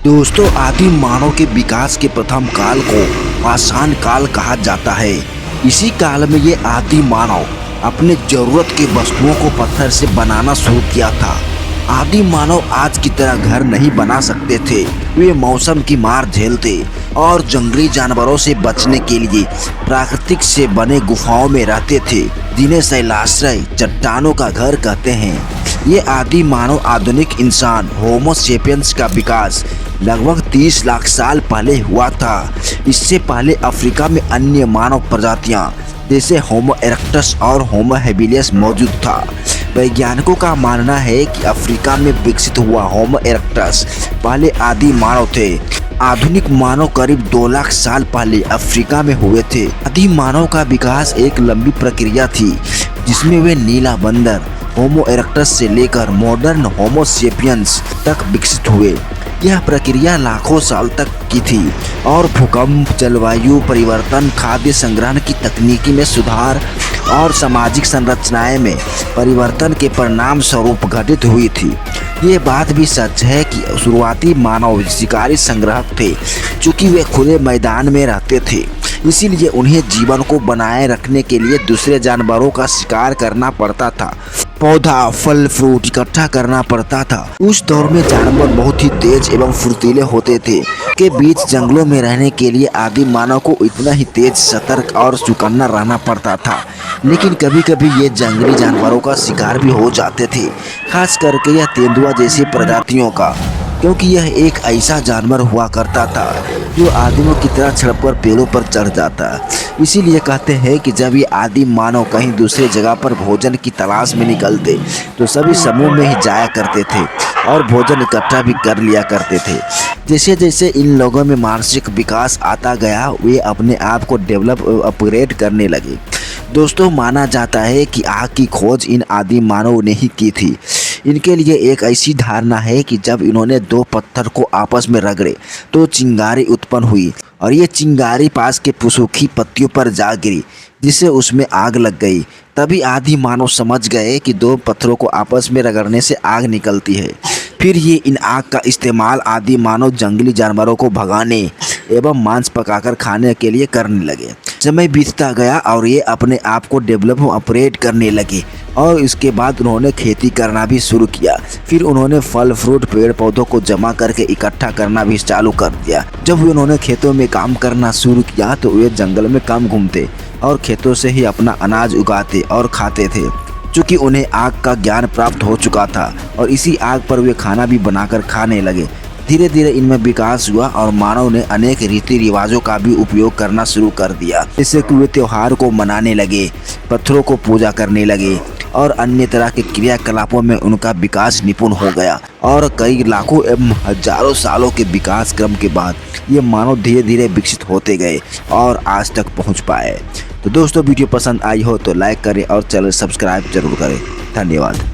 दोस्तों, आदिम मानव के विकास के प्रथम काल को पाषाण काल कहा जाता है। इसी काल में ये आदिम मानव अपने जरूरत के वस्तुओं को पत्थर से बनाना शुरू किया था। आदिम मानव आज की तरह घर नहीं बना सकते थे। वे मौसम की मार झेलते और जंगली जानवरों से बचने के लिए प्राकृतिक से बने गुफाओं में रहते थे, जिन्हें शैलाश्रय चट्टानों का घर कहते हैं। ये आदिम मानव आधुनिक इंसान होमो सेपियंस का विकास लगभग 30 लाख साल पहले हुआ था। इससे पहले अफ्रीका में अन्य मानव प्रजातियां जैसे होमो इरेक्टस और होमो हेबिलियस मौजूद था। वैज्ञानिकों का मानना है कि अफ्रीका में विकसित हुआ होमो इरेक्टस पहले आदिम मानव थे। आधुनिक मानव करीब 2 लाख साल पहले अफ्रीका में हुए थे। आदिम मानव का विकास एक लंबी प्रक्रिया थी, जिसमें वे नीला बंदर होमो इरेक्टस से लेकर मॉडर्न होमो सेपियंस तक विकसित हुए। यह प्रक्रिया लाखों साल तक की थी और भूकंप, जलवायु परिवर्तन, खाद्य संग्रहण की तकनीकी में सुधार और सामाजिक संरचनाएं में परिवर्तन के परिणाम स्वरूप घटित हुई थी। ये बात भी सच है कि शुरुआती मानव शिकारी संग्राहक थे। चूँकि वे खुले मैदान में रहते थे, इसीलिए उन्हें जीवन को बनाए रखने के लिए दूसरे जानवरों का शिकार करना पड़ता था। पौधा, फल, फ्रूट इकट्ठा करना पड़ता था। उस दौर में जानवर बहुत ही तेज एवं फुर्तीले होते थे। के बीच जंगलों में रहने के लिए आदिम मानव को इतना ही तेज, सतर्क और चौकन्ना रहना पड़ता था। लेकिन कभी कभी ये जंगली जानवरों का शिकार भी हो जाते थे, खास करके यह तेंदुआ जैसी प्रजातियों का, क्योंकि यह एक ऐसा जानवर हुआ करता था जो आदिमों की तरह छत पर पेड़ों पर चढ़ जाता। इसीलिए कहते हैं कि जब ये आदिम मानव कहीं दूसरे जगह पर भोजन की तलाश में निकलते तो सभी समूह में ही जाया करते थे और भोजन इकट्ठा भी कर लिया करते थे। जैसे जैसे इन लोगों में मानसिक विकास आता गया, वे अपने आप को अपग्रेड करने लगे। दोस्तों, माना जाता है कि आग की खोज इन आदिम मानव ने ही की थी। इनके लिए एक ऐसी धारणा है कि जब इन्होंने 2 पत्थर को आपस में रगड़े तो चिंगारी उत्पन्न हुई और ये चिंगारी पास के सूखी पत्तियों पर जा गिरी, जिससे उसमें आग लग गई। तभी आदि मानव समझ गए कि 2 पत्थरों को आपस में रगड़ने से आग निकलती है। फिर ये इन आग का इस्तेमाल आदि मानव जंगली जानवरों को भगाने एवं मांस पकाकर खाने के लिए करने लगे। समय बीतता गया और ये अपने आप को अपग्रेड करने लगे और इसके बाद उन्होंने खेती करना भी शुरू किया। फिर उन्होंने फल, फ्रूट, पेड़ पौधों को जमा करके इकट्ठा करना भी चालू कर दिया। जब उन्होंने खेतों में काम करना शुरू किया तो वे जंगल में कम घूमते और खेतों से ही अपना अनाज उगाते और खाते थे। चूँकि उन्हें आग का ज्ञान प्राप्त हो चुका था और इसी आग पर वे खाना भी बनाकर खाने लगे। धीरे धीरे इनमें विकास हुआ और मानव ने अनेक रीति रिवाजों का भी उपयोग करना शुरू कर दिया। जिससे कि वे त्योहार को मनाने लगे, पत्थरों को पूजा करने लगे और अन्य तरह के क्रियाकलापों में उनका विकास निपुण हो गया। और कई लाखों एवं हजारों सालों के विकास क्रम के बाद ये मानव धीरे धीरे विकसित होते गए और आज तक पहुँच पाए। तो दोस्तों, वीडियो पसंद आई हो तो लाइक करें और चैनल सब्सक्राइब जरूर करें। धन्यवाद।